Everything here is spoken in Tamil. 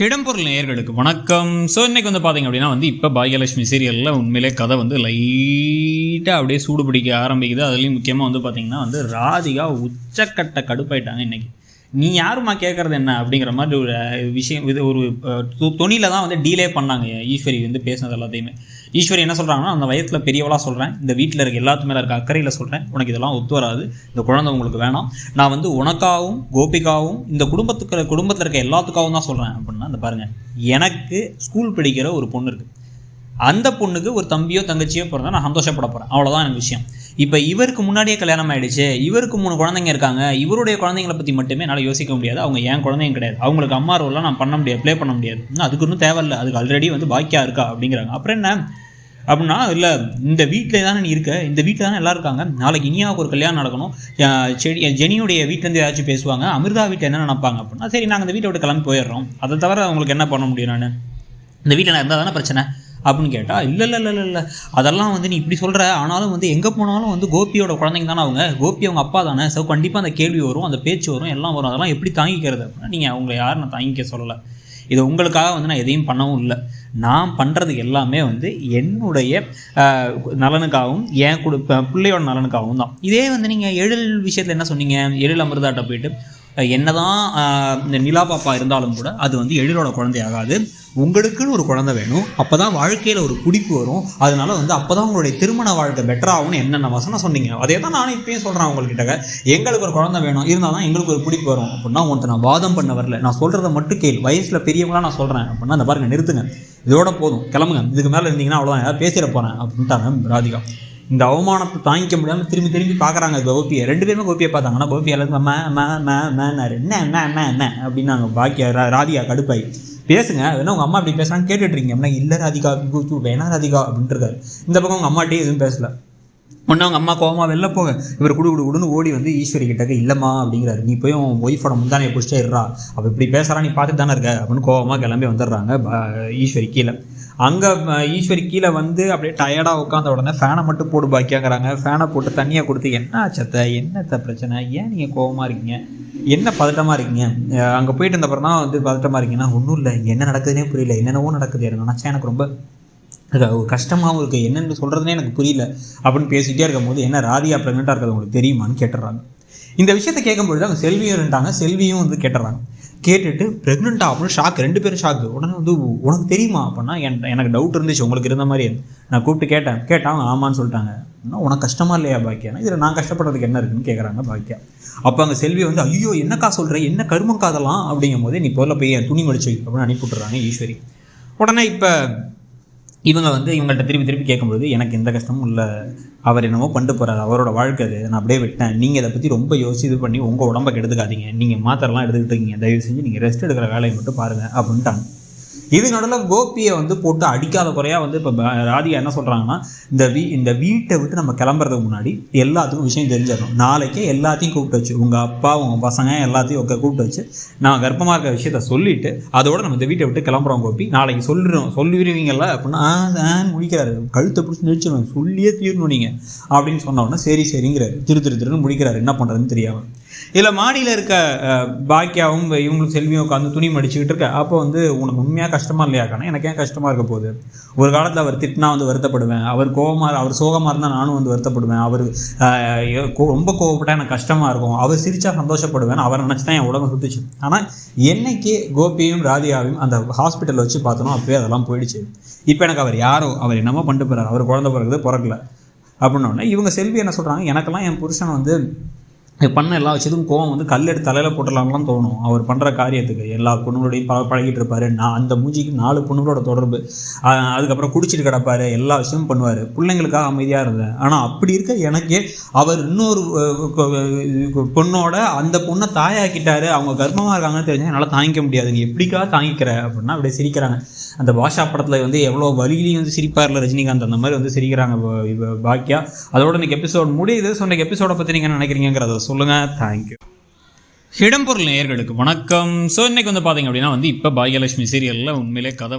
இடம்பொருள் நேயர்களுக்கு வணக்கம். ஸோ இன்றைக்கி வந்து பார்த்தீங்க அப்படின்னா இப்போ பாக்யலட்சுமி சீரியலில் உண்மையிலே கதை லைட்டாக அப்படியே சூடு பிடிக்க ஆரம்பிக்குது. அதுலேயும் முக்கியமாக பார்த்தீங்கன்னா ராதிகா உச்சக்கட்ட கடுப்பாயிட்டாங்க. இன்றைக்கி நீ யாருமா கேட்குறது என்ன அப்படிங்கிற மாதிரி ஒரு விஷயம், இது ஒரு துணியில் தான் டீலே பண்ணாங்க. ஈஸ்வரி பேசினது எல்லாத்தையுமே ஈஸ்வரி என்ன சொல்கிறாங்கன்னா, அந்த வயத்தில் பெரியவளாக சொல்கிறேன், இந்த வீட்டில் இருக்க எல்லாத்து மேலே இருக்க அக்கறையில் சொல்கிறேன், உனக்கு இதெல்லாம் ஒத்து வராது, இந்த குழந்தை உங்களுக்கு வேணாம், நான் உனக்காகவும் கோபிகாவும் இந்த குடும்பத்தில் இருக்க எல்லாத்துக்காகவும் தான் சொல்கிறேன் அப்படின்னா, அந்த பாருங்கள், எனக்கு ஸ்கூல் படிக்கிற ஒரு பொண்ணு இருக்குது, அந்த பொண்ணுக்கு ஒரு தம்பியோ தங்கச்சியோ பிறந்தா நான் சந்தோஷப்பட போகிறேன், அவ்வளோதான் எனக்கு விஷயம். இப்போ இவருக்கு முன்னாடியே கல்யாணம் ஆகிடுச்சு, இவருக்கு 3 குழந்தைங்க இருக்காங்க, இவருடைய குழந்தைங்களை பற்றி மட்டுமே என்னால் யோசிக்க முடியாது. அவங்க என் குழந்தைங்க கிடையாது, அவங்களுக்கு அம்மா ரோலாம் நான் பண்ண முடியாது, ப்ளே பண்ண முடியாது, அதுக்கு இன்னும் தேவையில்லை, அதுக்கு ஆல்ரெடி பாக்கியா இருக்கா அப்படிங்கிறாங்க. அப்புறம் என்ன அப்படின்னா, இல்லை இந்த வீட்டில் தானே நீ இருக்க, இந்த வீட்டில் தானே எல்லாம் இருக்காங்க, நாளைக்கு இனியாவுக்கு ஒரு கல்யாணம் நடக்கணும், ஜெனியுடைய வீட்டிலேருந்து ஏதாச்சும் பேசுவாங்க, அமிர்தா வீட்டில் என்ன நினைப்பாங்க அப்படின்னா, சரி நாங்கள் இந்த வீட்டை விட்டு கிளம்பி போயிடுறோம், அதை தவிர அவங்களுக்கு என்ன பண்ண முடியும், நான் இந்த வீட்டில் நான் இருந்தால் தானே பிரச்சனை அப்படின்னு கேட்டால், இல்லை அதெல்லாம் நீ இப்படி சொல்கிற, ஆனாலும் எங்கே போனாலும் கோபியோட குழந்தைங்க தானே அவங்க, கோபி அவங்க அப்பா தானே, ஸோ கண்டிப்பாக அந்த கேள்வி வரும், அந்த பேச்சு வரும், எல்லாம் வரும், அதெல்லாம் எப்படி தாங்கிக்கிறது அப்படின்னா, நீங்கள் அவங்கள யாரும் நான் தாங்கிக்க சொல்லலை, இது உங்களுக்காக நான் எதையும் பண்ணவும் இல்லை, நான் பண்ணுறது எல்லாமே என்னுடைய நலனுக்காகவும் என் பிள்ளையோட நலனுக்காகவும் தான். இதே நீங்கள் எழில் விஷயத்தில் என்ன சொன்னீங்க, எழில் அமிர்தாட்ட போயிட்டு என்னதான் இந்த நிலா பாப்பா இருந்தாலும் கூட அது எழிலோட குழந்தையாகாது, உங்களுக்குன்னு ஒரு குழந்தை வேணும், அப்போ தான் வாழ்க்கையில் ஒரு பிடிப்பு வரும், அதனால அப்போ தான் உங்களுடைய திருமண வாழ்க்கை பெட்டராகும்னு என்னென்ன வசனம் சொன்னீங்க, அதே தான் நானும் இப்பயும் சொல்கிறேன் உங்கள்கிட்ட, எங்களுக்கு ஒரு குழந்தை வேணும், இருந்தால் தான் எங்களுக்கு ஒரு பிடிப்பு வரும் அப்படின்னா, உன்ட்ட நான் வாதம் பண்ண வரல, நான் சொல்கிறத மட்டும் கேள், வயசில் பெரியவங்களாம் நான் சொல்கிறேன் அப்படின்னா, அந்த பாருங்க நிறுத்துங்க, இதோட போதும், கிளம்புங்க, இதுக்கு மேலே இருந்தீங்கன்னா அவ்வளோதான், ஏதாவது பேசிட போகிறேன் அப்படின்ட்டாங்க ராதிகா. இந்த அவமானத்தை தாங்கிக்க முடியாமல் திரும்பி பார்க்குறாங்க கோபியை. 2 பேருமே கோபியை பார்த்தாங்கன்னா, கோபி எல்லாத்துக்கும் என்ன அப்படின்னாங்க. பாக்கியா ராதிகா கடுப்பாய், பேசுங்க, வேணா உங்கள் அம்மா அப்படி பேசுகிறான்னு கேட்டுட்ருக்கீங்க அப்படின்னா, இல்லை ராதிகா வேணா ராதிகா அப்படின்ட்டு இருக்காரு. இந்த பக்கம் உங்கள் அம்மாட்டே எதுவும் பேசலை. ஒன்று அவங்க அம்மா கோவமா வெளில போக, இவர் குடுன்னு ஓடி ஈஸ்வரி கிட்டக்க இல்லைம்மா அப்படிங்கிறாரு, நீ போய் உன் ஒய்ஃபோட முந்தானையை பிடிச்சே இருறா, அவள் இப்படி பேசுகிறா, நீ பார்த்துட்டு தானே இருக்க அப்படின்னு கோவமாக கிளம்பி வந்துடுறாங்க ஈஸ்வரி கீழே. அங்கே ஈஸ்வரி கீழே அப்படியே டயர்டாக உட்காந்த உடனே ஃபேனை மட்டும் போட்டு பாக்கியாங்கிறாங்க. ஃபேனை போட்டு தண்ணியை கொடுத்து, என்ன ஆச்சத்தை, என்னத்த பிரச்சனை, ஏன் நீங்கள் கோவமாக இருக்கீங்க, என்ன பதட்டமாக இருக்கீங்க, அங்கே போயிட்டு இருந்தப்பறம் தான் பதட்டமாக இருக்கீங்கன்னா, ஒன்றும் இல்லை, இங்கே என்ன நடக்குதுன்னே புரியல, என்னென்னவோ நடக்குது, நினச்சா எனக்கு ரொம்ப கஷ்டமாகவும் இருக்குது, என்னென்னு சொல்கிறதுனே எனக்கு புரியல அப்படின்னு பேசிகிட்டே இருக்கும்போது, என்ன ராதிகா ப்ரெக்னெண்ட்டாக இருக்கிறது உங்களுக்கு தெரியுமான்னு கேட்டுறாங்க. இந்த விஷயத்தை கேட்கும்பொழுது அவங்க செல்வியும் இருந்தாங்க, செல்வியும் கேட்டுறாங்க. கேட்டுட்டு ப்ரெக்னெண்ட்டா அப்படின்னு ஷாக், 2 பேரும் ஷாக்கு. உடனே உனக்கு தெரியுமா அப்படின்னா, எனக்கு டவுட் இருந்துச்சு உங்களுக்கு இருந்த மாதிரி, நான் கூப்பிட்டு கேட்டேன் அவங்க ஆமான்னு சொல்லிட்டாங்க. அப்படின்னா உனக்கு கஷ்டமா இல்லையா பாக்கியா, இதில் நான் கஷ்டப்படுறதுக்கு என்ன இருக்குன்னு கேட்குறாங்க பாக்கியா. அப்போ அங்கே செல்வி ஐயோ என்னக்கா சொல்கிறேன், என்ன கருமம் காதலாம் அப்படிங்கும் போது, நீ பொருளை போய் துணி மடிச்சு அப்படின்னு அனுப்பிவிட்டுறாங்க ஈஸ்வரி. உடனே இப்போ இவங்க இவங்கள்ட்ட திருப்பி கேட்கும்போது, எனக்கு எந்த கஷ்டமும் இல்லை, அவர் என்னமோ பண்ணிட்டு போகிறார், அவரோட வாழ்க்கை அது, நான் அப்படியே விட்டேன், நீங்கள் இதை பற்றி ரொம்ப யோசிச்சு இது பண்ணி உங்கள் உடம்பை கெடுத்துக்காதீங்க, நீங்கள் மாத்திரலாம் எடுத்துக்கிட்டு இருக்கீங்க, தயவு செஞ்சு நீங்கள் ரெஸ்ட் எடுக்கிற வேலையை மட்டும் பாருங்கள் அப்படின்ட்டாங்க. இது நடுவில் கோபியை போட்டு அடிக்காத குறையாக இப்போ ராதிகா என்ன சொல்கிறாங்கன்னா, இந்த வீட்டை விட்டு நம்ம கிளம்புறதுக்கு முன்னாடி எல்லாத்துக்கும் விஷயம் தெரிஞ்சிடணும், நாளைக்கே எல்லாத்தையும் கூப்பிட்டு வச்சு, உங்கள் அப்பா உங்கள் பசங்க எல்லாத்தையும் கூப்பிட்டு வச்சு நான் கர்ப்பமாக இருக்கிற விஷயத்த சொல்லிவிட்டு, அதோடு நம்ம இந்த வீட்டை விட்டு கிளம்புறோம் கோபி, நாளைக்கு சொல்லிடுவீங்கல்ல அப்படின்னா முடிக்கிறாரு, கழுத்தை பிடிச்சி நிறுத்திடணும், சொல்லியே தீரணும் நீங்கள் அப்படின்னு சொன்ன உடனே சரிங்கிறாரு, திருன்னு முடிக்கிறாரு, என்ன பண்ணுறதுன்னு தெரியாமல். இதில் மாடியில் இருக்க பாக்கியாவும் இவங்களுக்கு செல்வியும் உட்காந்து துணி மடிச்சுக்கிட்டு இருக்க. அப்போ உனக்கு உண்மையாக கஷ்டமாக இல்லையாக்கானா, எனக்கு ஏன் கஷ்டமாக இருக்க போகுது, ஒரு காலத்தில் அவர் திட்டினா வருத்தப்படுவேன், அவர் அவர் சோகமாக இருந்தால் நானும் வருத்தப்படுவேன், அவர் ரொம்ப கோவப்பட்டால் எனக்கு கஷ்டமாக இருக்கும், அவர் சிரித்தா சந்தோஷப்படுவேன், அவரை நினச்சி தான் என் உலகம் சுற்றுச்சு. ஆனால் என்னைக்கு கோபியையும் ராதிகாவையும் அந்த ஹாஸ்பிட்டலில் வச்சு பார்த்தோம், அப்போயே அதெல்லாம் போயிடுச்சு. இப்போ எனக்கு அவர் யாரோ, அவர் என்னமோ பண்ணிட்டு போகிறார், அவர் குழந்தை பிறக்கல அப்படின்னோடனே இவங்க செல்வி என்ன சொல்கிறாங்க, எனக்கெல்லாம் என் புருஷன் பண்ண எல்லா விஷயத்துக்கும் கோவம் கல் எடுத்து தலையில் போட்டுடலாம்லாம் தோணும், அவர் பண்ணுற காரியத்துக்கு எல்லா பொண்ணுங்களோடையும் பழகிட்டு இருப்பார், நான் அந்த மூஞ்சிக்கு 4 பொண்ணுங்களோட தொடர்பு, அதுக்கப்புறம் குடிச்சிட்டு கிடப்பார், எல்லா விஷயமும் பண்ணுவார், பிள்ளைங்களுக்காக அமைதியாக இருந்தேன். ஆனால் அப்படி இருக்க எனக்கே அவர் இன்னொரு பொண்ணோட அந்த பொண்ணை தாயாக்கிட்டாரு, அவங்க கர்ப்பமாக இருக்காங்கன்னு தெரிஞ்சால் என்னால் தாங்கிக்க முடியாது, நீ எப்படிக்காக தாங்கிக்கிற அப்படின்னா அப்படியே சிரிக்கிறாங்க. அந்த பாஷா படத்தில் எவ்வளோ வலியிலையும் சிரிப்பார்ல ரஜினிகாந்த், அந்த மாதிரி சிரிக்கிறாங்க பாக்கியா. அதோட இன்னைக்கு எபிசோட் முடியுது. ஸோ இன்னைக்கு எபிசோடை பற்றி நீங்கள் நினைக்கிறீங்கிறத சொல்லுங்கள். தேங்க்யூ. இடம்பொருள் நேயர்களுக்கு வணக்கம். ஸோ இன்னைக்கு பார்த்தீங்க அப்படின்னா இப்போ பாக்யலட்சுமி சீரியலில் உண்மையிலே கதை